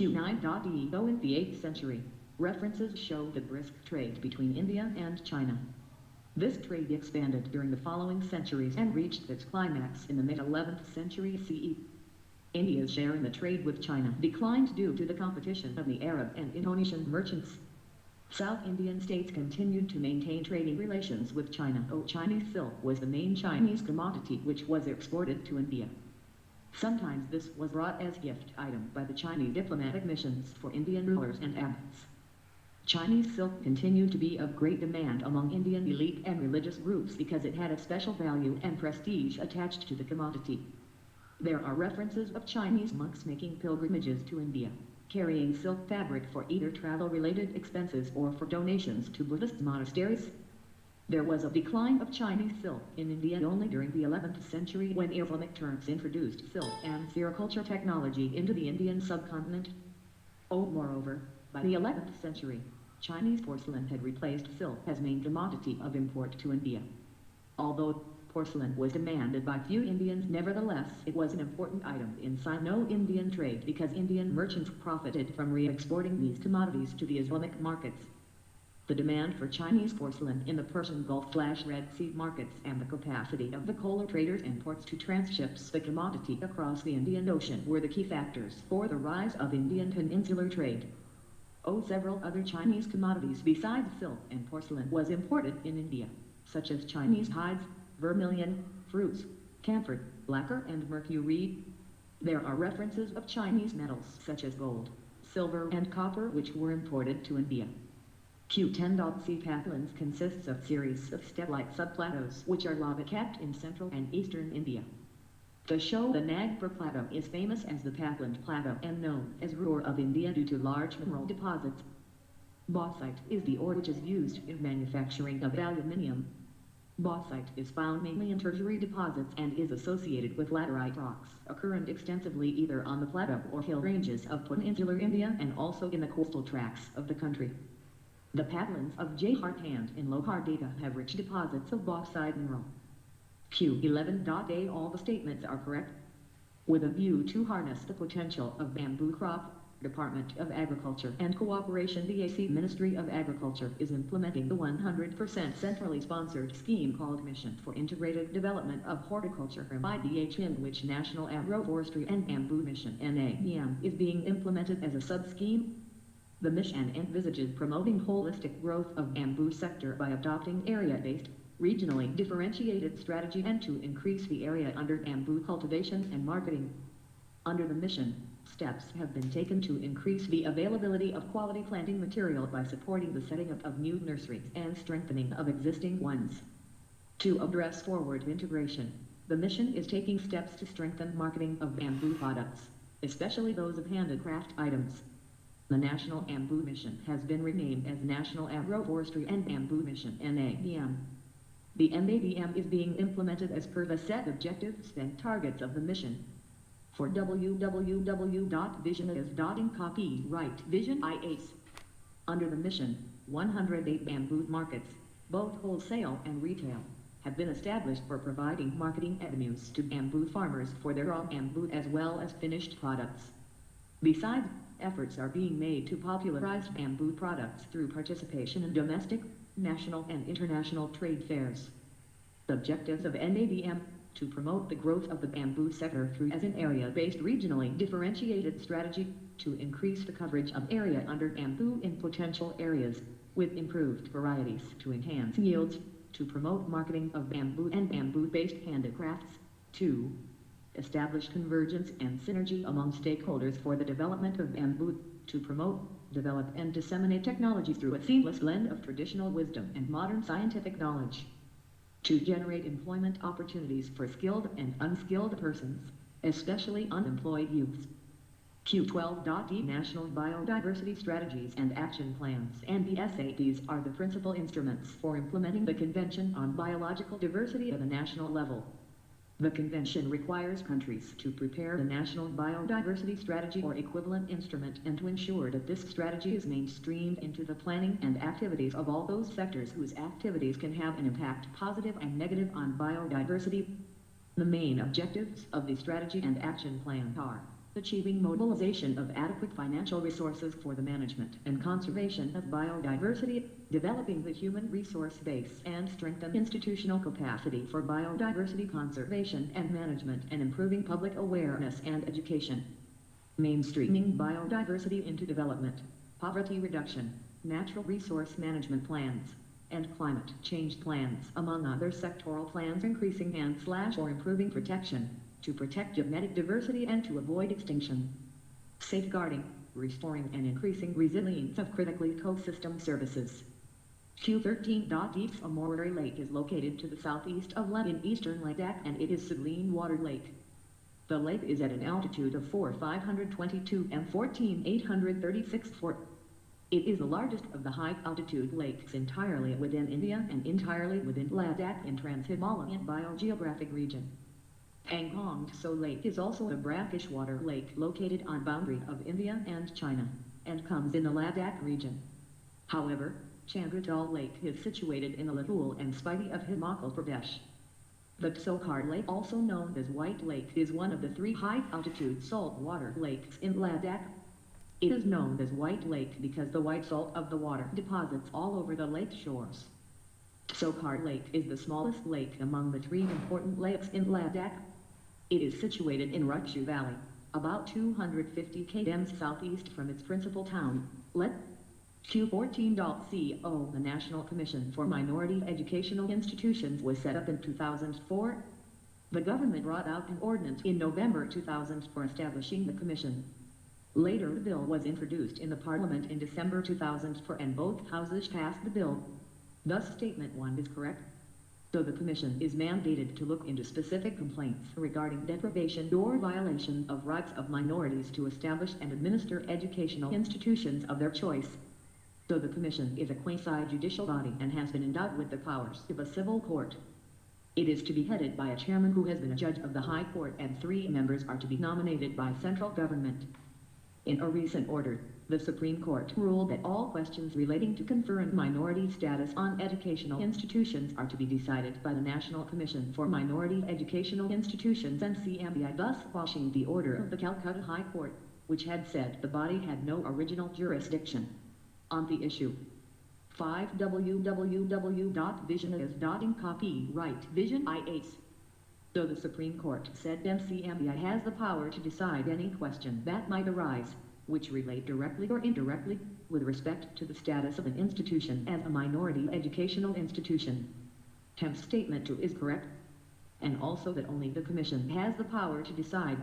Q9.E. Though in the 8th century, references show the brisk trade between India and China. This trade expanded during the following centuries and reached its climax in the mid-11th century CE. India's share in the trade with China declined due to the competition of the Arab and Indonesian merchants. South Indian states continued to maintain trading relations with China. Chinese silk was the main Chinese commodity which was exported to India. Sometimes this was brought as gift item by the Chinese diplomatic missions for Indian rulers and abbots. Chinese silk continued to be of great demand among Indian elite and religious groups because it had a special value and prestige attached to the commodity. There are references of Chinese monks making pilgrimages to India, carrying silk fabric for either travel-related expenses or for donations to Buddhist monasteries. There was a decline of Chinese silk in India only during the 11th century when Islamic Turks introduced silk and sericulture technology into the Indian subcontinent. Moreover, by the 11th century, Chinese porcelain had replaced silk as main commodity of import to India. Although porcelain was demanded by few Indians, nevertheless it was an important item in Sino-Indian trade because Indian merchants profited from re-exporting these commodities to the Islamic markets. The demand for Chinese porcelain in the Persian Gulf/Red Sea markets and the capacity of the coaler traders and ports to transship the commodity across the Indian Ocean were the key factors for the rise of Indian peninsular trade. Several other Chinese commodities besides silk and porcelain was imported in India, such as Chinese hides, vermilion, fruits, camphor, lacquer and mercury. There are references of Chinese metals such as gold, silver and copper which were imported to India. Q10.C Pathlands consists of series of step-like subplateaus which are lava-capped in central and eastern India. The Nagpur Plateau is famous as the Pathland Plateau and known as Ruhr of India due to large mineral deposits. Bauxite is the ore which is used in manufacturing of aluminium. Bauxite is found mainly in tertiary deposits and is associated with laterite rocks, occurring extensively either on the plateau or hill ranges of peninsular India and also in the coastal tracts of the country. The Pathlands of Jharkhand in Lohardaga have rich deposits of bauxite mineral. Q11.A All the statements are correct. With a view to harness the potential of bamboo crop, Department of Agriculture and Cooperation DAC Ministry of Agriculture is implementing the 100% centrally sponsored scheme called Mission for Integrated Development of Horticulture (IDH), in which National Agroforestry and Bamboo Mission (NABM) is being implemented as a sub-scheme. The mission envisages promoting holistic growth of bamboo sector by adopting area-based, regionally differentiated strategy and to increase the area under bamboo cultivation and marketing. Under the mission, steps have been taken to increase the availability of quality planting material by supporting the setting up of new nurseries and strengthening of existing ones. To address forward integration, the mission is taking steps to strengthen marketing of bamboo products, especially those of handicraft items. The National Bamboo Mission has been renamed as National Agroforestry and Bamboo Mission (NABM). The NABM is being implemented as per the set objectives and targets of the mission. For www.visionis.in copyright Vision IACE. Under the mission, 108 bamboo markets, both wholesale and retail, have been established for providing marketing avenues to bamboo farmers for their raw bamboo as well as finished products. Besides, efforts are being made to popularize bamboo products through participation in domestic, national and international trade fairs. The objectives of NABM to promote the growth of the bamboo sector through as an area-based regionally differentiated strategy to increase the coverage of area under bamboo in potential areas with improved varieties to enhance yields, to promote marketing of bamboo and bamboo-based handicrafts, 2. Establish convergence and synergy among stakeholders for the development of bamboo, to promote, develop and disseminate technology through a seamless blend of traditional wisdom and modern scientific knowledge. To generate employment opportunities for skilled and unskilled persons, especially unemployed youths. Q12.E National Biodiversity Strategies and Action Plans and BSAPs are the principal instruments for implementing the Convention on Biological Diversity at a national level. The Convention requires countries to prepare the National Biodiversity Strategy or equivalent instrument and to ensure that this strategy is mainstreamed into the planning and activities of all those sectors whose activities can have an impact, positive and negative, on biodiversity. The main objectives of the strategy and action plan are achieving mobilization of adequate financial resources for the management and conservation of biodiversity, developing the human resource base and strengthen institutional capacity for biodiversity conservation and management, and improving public awareness and education. Mainstreaming biodiversity into development, poverty reduction, natural resource management plans, and climate change plans, among other sectoral plans, increasing and/or improving protection, to protect genetic diversity and to avoid extinction. Safeguarding, restoring and increasing resilience of critical ecosystem services. Q13. East Amori Lake is located to the southeast of Leh in eastern Ladakh, and it is saline water lake. The lake is at an altitude of 4,522 and 14,836 feet. It is the largest of the high-altitude lakes entirely within India and entirely within Ladakh in Trans-Himalayan biogeographic region. Pangong Tso Lake is also a brackish water lake located on boundary of India and China, and comes in the Ladakh region. However, Chandradal Lake is situated in the Latul and Spiti of Himachal Pradesh. The Tsokar Lake, also known as White Lake, is one of the 3 high-altitude saltwater lakes in Ladakh. It is known as White Lake because the white salt of the water deposits all over the lake shores. Tsokar Lake is the smallest lake among the 3 important lakes in Ladakh. It is situated in Ruchu Valley, about 250 km southeast from its principal town, Leh. Q14.co. The National Commission for Minority Educational Institutions was set up in 2004. The government brought out an ordinance in November 2000 for establishing the commission. Later, the bill was introduced in the Parliament in December 2004, and both houses passed the bill. Thus, Statement 1 is correct. So the Commission is mandated to look into specific complaints regarding deprivation or violation of rights of minorities to establish and administer educational institutions of their choice. So the Commission is a quasi-judicial body and has been endowed with the powers of a civil court. It is to be headed by a chairman who has been a judge of the High Court, and 3 members are to be nominated by central government. In a recent order, the Supreme Court ruled that all questions relating to conferring minority status on educational institutions are to be decided by the National Commission for Minority Educational Institutions and CMBI, thus quashing the order of the Calcutta High Court, which had said the body had no original jurisdiction on the issue. 5. www.visionis.in copyright Vision IAS. So the Supreme Court said MCMBI has the power to decide any question that might arise, which relate directly or indirectly, with respect to the status of an institution as a minority educational institution. Statement 2 is correct, and also that only the Commission has the power to decide